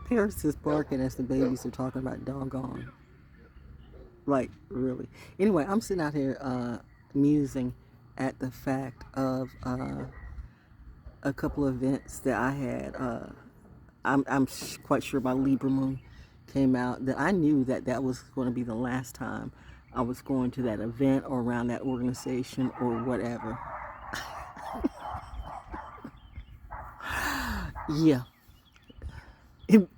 Paris is barking as the babies are talking about doggone. Like, really. Anyway, I'm sitting out here musing at the fact of a couple of events that I had. I'm quite sure my Libra moon came out, that I knew that that was going to be the last time I was going to that event or around that organization or whatever. Yeah, it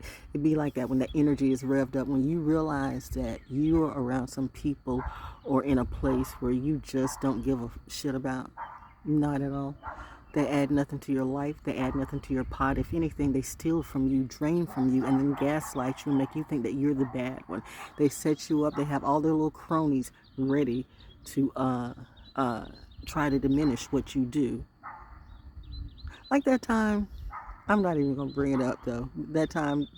be like that when that energy is revved up, when you realize that you are around some people or in a place where you just don't give a shit about. Not at all. They add nothing to your life. They add nothing to your pot. If anything, they steal from you, drain from you, and then gaslight you and make you think that you're the bad one. They set you up. They have all their little cronies ready to try to diminish what you do. Like that time, I'm not even gonna bring it up though. That time,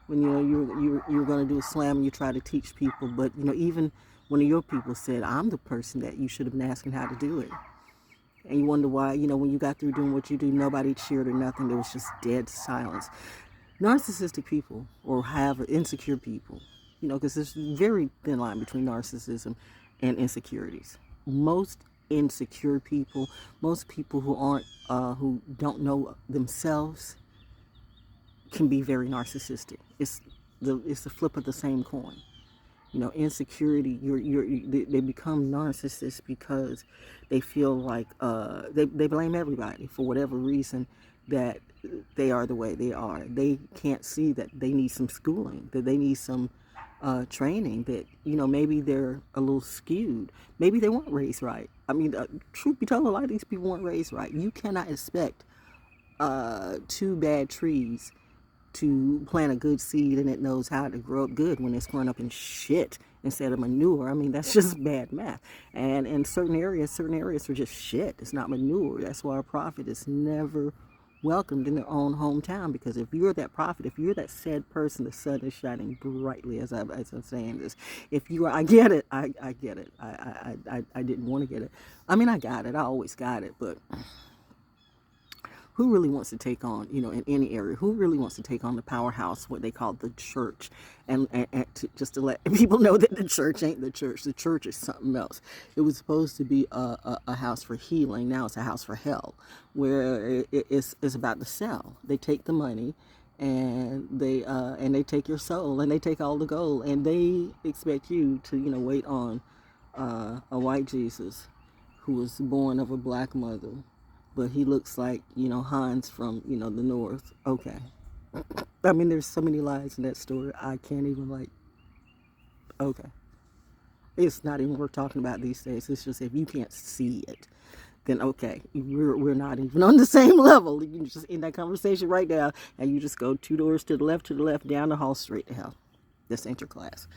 when you're gonna do a slam and you try to teach people, but even one of your people said, "I'm the person that you should have been asking how to do it." And you wonder why, when you got through doing what you do, nobody cheered or nothing. There was just dead silence. Narcissistic people, or have insecure people, because there's a very thin line between narcissism and insecurities. Most insecure people, most people who don't know themselves, can be very narcissistic. It's the flip of the same coin. Insecurity, they become narcissists because they feel like they blame everybody for whatever reason that they are the way they are. They can't see that they need some schooling, that they need some training, that maybe they're a little skewed, maybe they weren't raised right. I mean, truth be told, a lot of these people weren't raised right. You cannot expect two bad trees to plant a good seed and it knows how to grow up good when it's growing up in shit instead of manure. I mean, that's just bad math. And in certain areas are just shit. It's not manure. That's why a prophet is never welcomed in their own hometown, because if you're that prophet, if you're that said person, the sun is shining brightly, as I'm saying this. If you are, I get it. I get it. I didn't want to get it. I mean, I got it. I always got it, but who really wants to take on, in any area, who really wants to take on the powerhouse, what they call the church, and just to let people know that the church ain't the church. The church is something else. It was supposed to be a house for healing. Now it's a house for hell, where it's about to sell. They take the money, and they take your soul, and they take all the gold, and they expect you to, wait on a white Jesus who was born of a black mother, but he looks like, Hans from, the north. Okay. I mean, there's so many lies in that story. I can't even, okay. It's not even worth talking about these days. It's just, if you can't see it, then okay, we're not even on the same level. You can just end that conversation right now, and you just go 2 doors to the left, down the hall, straight to hell. This ain't your class.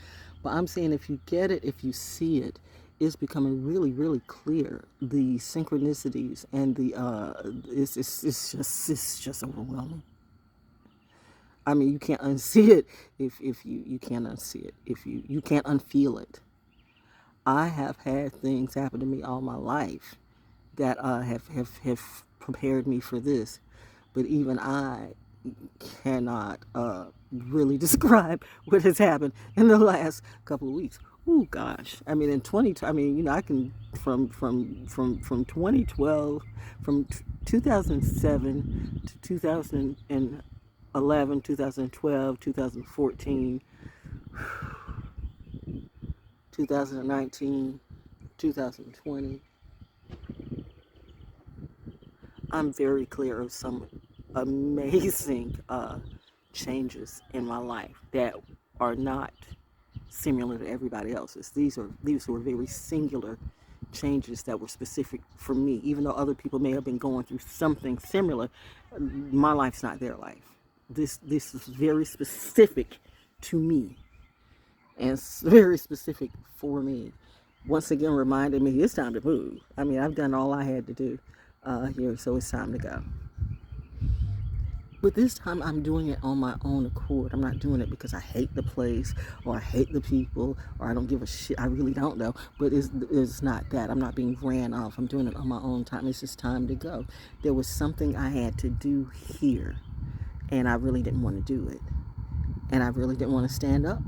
But I'm saying, if you get it, if you see it, it's becoming really, really clear. The synchronicities and the it's just overwhelming. I mean, you can't unsee it. If you can't unsee it. If you can't unfeel it. I have had things happen to me all my life that have prepared me for this, but even I cannot really describe what has happened in the last couple of weeks. Oh gosh, I mean, I can from 2012, from 2007 to 2011, 2012, 2014, 2019, 2020. I'm very clear of some amazing changes in my life that are not similar to everybody else's. These were very singular changes that were specific for me. Even though other people may have been going through something similar, my life's not their life. This is very specific to me, and it's very specific for me. Once again, reminded me it's time to move. I mean, I've done all I had to do here, so it's time to go. But this time I'm doing it on my own accord. I'm not doing it because I hate the place, or I hate the people, or I don't give a shit. I really don't know. But it's not that. I'm not being ran off. I'm doing it on my own time. It's just time to go. There was something I had to do here And I really didn't want to do it. And I really didn't want to stand up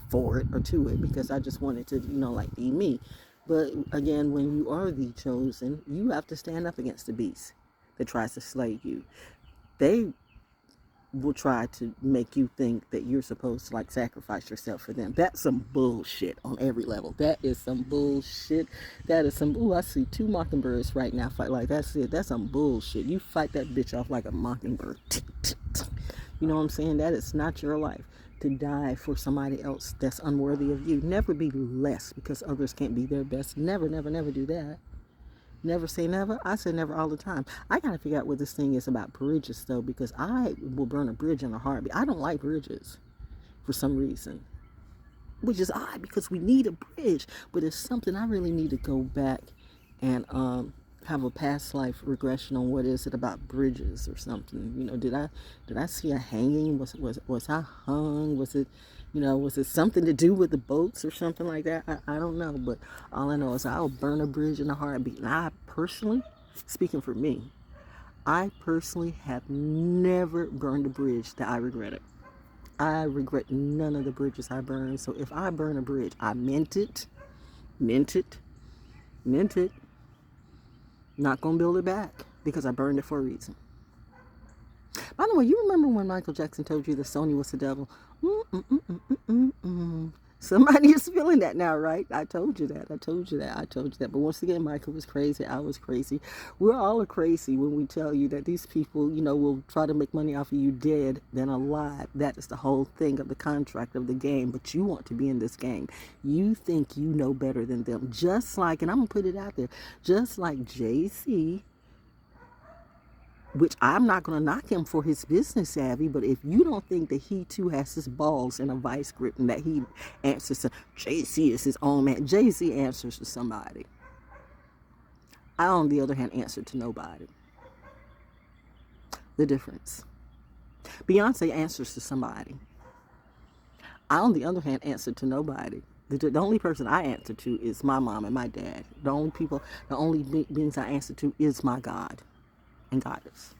for it or to it, because I just wanted to, like, be me. But again, when you are the chosen, you have to stand up against the beast that tries to slay you. They will try to make you think that you're supposed to, like, sacrifice yourself for them. That's some bullshit on every level. That is some bullshit. That is some, I see 2 mockingbirds right now fight like that's it. That's some bullshit. You fight that bitch off like a mockingbird. You know what I'm saying? That is not your life, to die for somebody else that's unworthy of you. Never be less because others can't be their best. Never, never, never do that. Never say never. I say never all the time. I gotta figure out what this thing is about bridges, though, because I will burn a bridge in a heartbeat. I don't like bridges for some reason, which is odd because we need a bridge. But it's something I really need to go back and have a past life regression on. What is it about bridges or something? Did I see a hanging? Was I hung? Was it something to do with the boats or something like that? I don't know, but all I know is I'll burn a bridge in a heartbeat. And I personally, speaking for me, I personally have never burned a bridge that I regretted. I regret none of the bridges I burned. So if I burn a bridge, I meant it. Not gonna build it back because I burned it for a reason. By the way, you remember when Michael Jackson told you that Sony was the devil? Somebody is feeling that now, right? I told you that. But once again, Michael was crazy. I was crazy. We're all crazy when we tell you that these people, will try to make money off of you dead than alive. That is the whole thing of the contract of the game. But you want to be in this game. You think you know better than them. Just like, and I'm going to put it out there, just like Jay-Z, which I'm not going to knock him for his business savvy, but if you don't think that he too has his balls in a vice grip and that he answers to, Jay-Z is his own man. Jay-Z answers to somebody. I, on the other hand, answer to nobody. The difference. Beyonce answers to somebody. I, on the other hand, answer to nobody. The only person I answer to is my mom and my dad. The only beings I answer to is my God and goddess.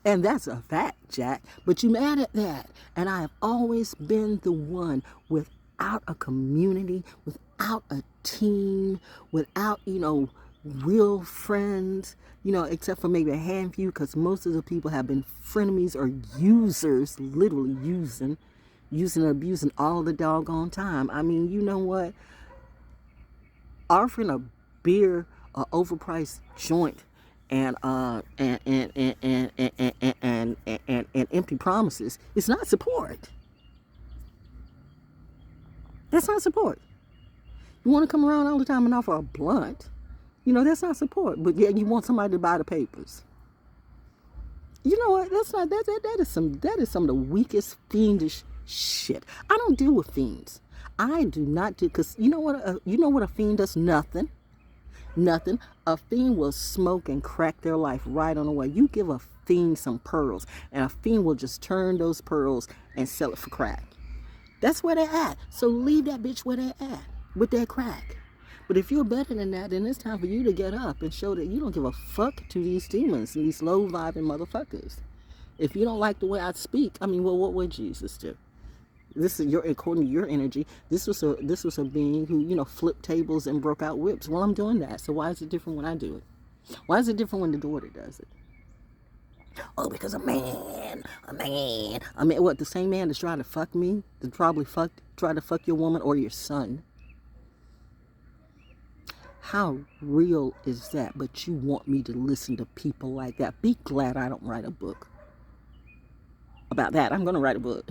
And that's a fact, Jack. But you mad at that. And I have always been the one without a community, without a team, without, real friends, except for maybe a handful, because most of the people have been frenemies or users, literally using and abusing all the doggone time. I mean, you know what? Offering a beer, an overpriced joint, and empty promises, it's not support. That's not support. You want to come around all the time and offer a blunt, that's not support. But yeah, you want somebody to buy the papers. You know what? That is some of the weakest fiendish shit. I don't deal with fiends. I do not do, because you know what a fiend does? Nothing. A fiend will smoke and crack their life right on the way. You give a fiend some pearls, and a fiend will just turn those pearls and sell it for crack. That's where they're at. So leave that bitch where they're at with their crack. But if you're better than that, then it's time for you to get up and show that you don't give a fuck to these demons and these low-vibing motherfuckers. If you don't like the way I speak, what would Jesus do? This is according to your energy. This was a being who flipped tables and broke out whips. Well, I'm doing that. So why is it different when I do it? Why is it different when the daughter does it? Oh, because a man. What, the same man that's trying to fuck me, that probably try to fuck your woman or your son? How real is that? But you want me to listen to people like that? Be glad I don't write a book about that. I'm gonna write a book.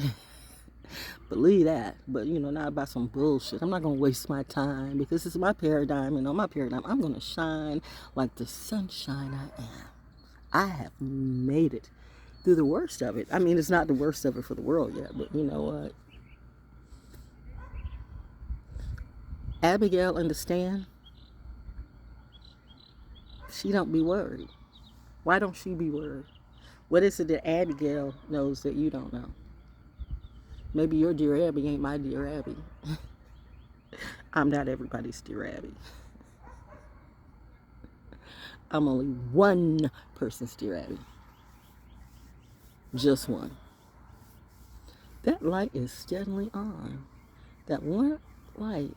Believe that. But not about some bullshit. I'm not gonna waste my time because it's my paradigm, and on my paradigm I'm gonna shine like the sunshine I am. I have made it through the worst of it. It's not the worst of it for the world yet, but you know what? Abigail understand. She don't be worried. Why don't she be worried? What is it that Abigail knows that you don't know? Maybe your dear Abby ain't my dear Abby. I'm not everybody's dear Abby. I'm only one person's dear Abby. Just one. That light is steadily on. That one light,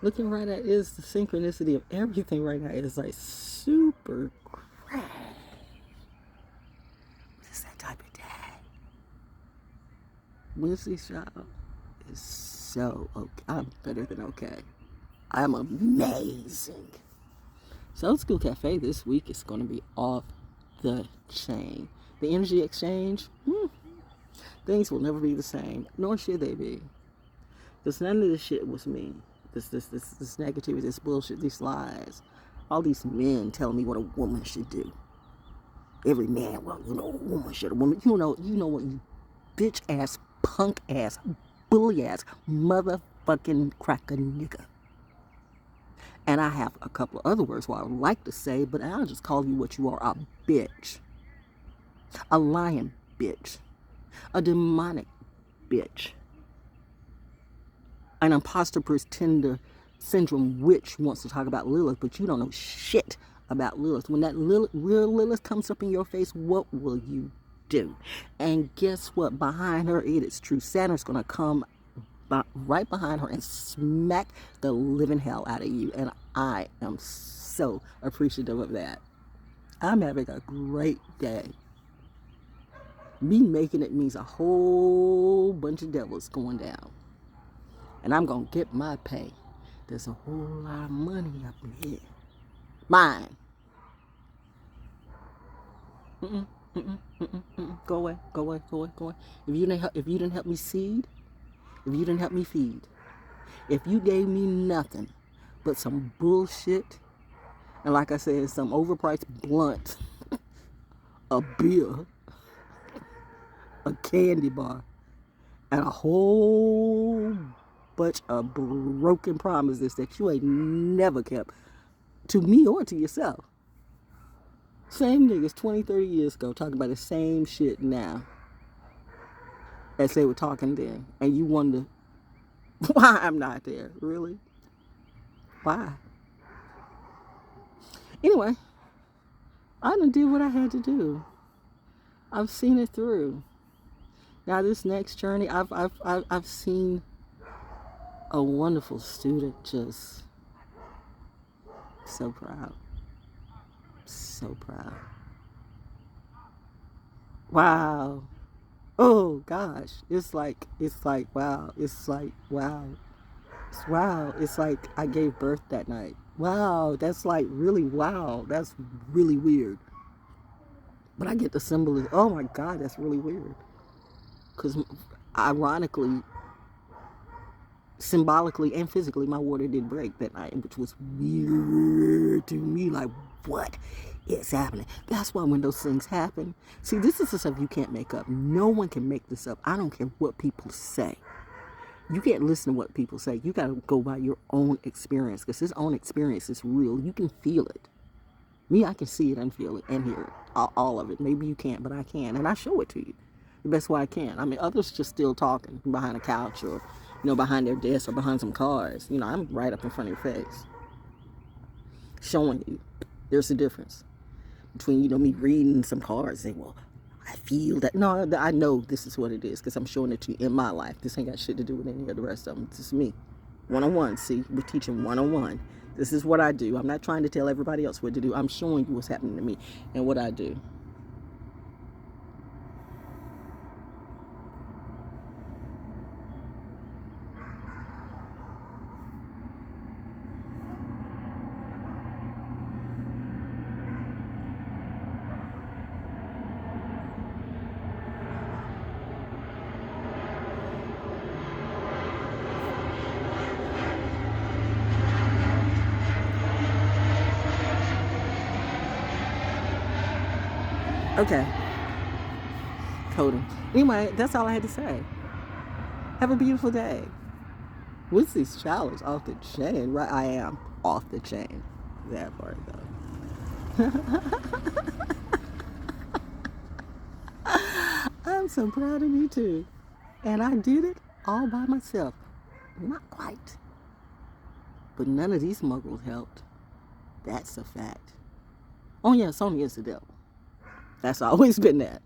looking right at, is the synchronicity of everything right now. It's like super crazy. It's that type of day. Wednesday's child is so okay. I'm better than okay. I'm amazing. So Old School Cafe this week is going to be off the chain. The energy exchange, things will never be the same, nor should they be. Because none of this shit was me. This negativity, this bullshit, these lies. All these men telling me what a woman should do. Every man, well, a woman should. A woman, you know what, you bitch ass, punk ass, bully ass, motherfucking cracker nigga. And I have a couple of other words what I would like to say, but I'll just call you what you are, a bitch. A lying bitch. A demonic bitch. An imposter pretender syndrome witch wants to talk about Lilith, but you don't know shit about Lilith. When that real Lilith comes up in your face, what will you do? And guess what? Behind her, it is true. Saturn's going to come right behind her and smack the living hell out of you. And I am so appreciative of that. I'm having a great day. Me making it means a whole bunch of devils going down. And I'm going to get my pay. There's a whole lot of money up in here. Mine. Go away. If you didn't help me seed, if you didn't help me feed, if you gave me nothing but some bullshit, and like I said, some overpriced blunt, a beer, a candy bar, and a whole bunch of broken promises that you ain't never kept to me or to yourself. Same niggas 20, 30 years ago talking about the same shit now as they were talking then. And you wonder why I'm not there. Really? Why? Anyway, I done did what I had to do. I've seen it through. Now this next journey, I've seen a wonderful student just so proud. So proud. Wow. Oh gosh. It's like wow. It's like wow. It's like I gave birth that night. Wow. That's like really wow. That's really weird. But I get the symbolism. Oh my God, that's really weird. Because ironically, symbolically and physically, my water did break that night, which was weird to me. Like, what is happening? That's why when those things happen, see, this is the stuff you can't make up. No one can make this up. I don't care what people say. You can't listen to what people say. You got to go by your own experience, because this own experience is real. You can feel it. Me, I can see it and feel it and hear it. All of it. Maybe you can't, but I can. And I show it to you the best way I can. I mean, others just still talking behind a couch or, behind their desk or behind some cars. I'm right up in front of your face. Showing you. There's a difference between, me reading some cards and saying, well, I feel that. No, I know this is what it is because I'm showing it to you in my life. This ain't got shit to do with any of the rest of them. This is me. One-on-one. See, we're teaching one-on-one. This is what I do. I'm not trying to tell everybody else what to do. I'm showing you what's happening to me and what I do. Okay. Coding. Anyway, that's all I had to say. Have a beautiful day. With these challenge off the chain, right? I am off the chain. That part though. I'm so proud of me too. And I did it all by myself. Not quite. But none of these muggles helped. That's a fact. Oh yeah, Sony is the devil. That's always been that.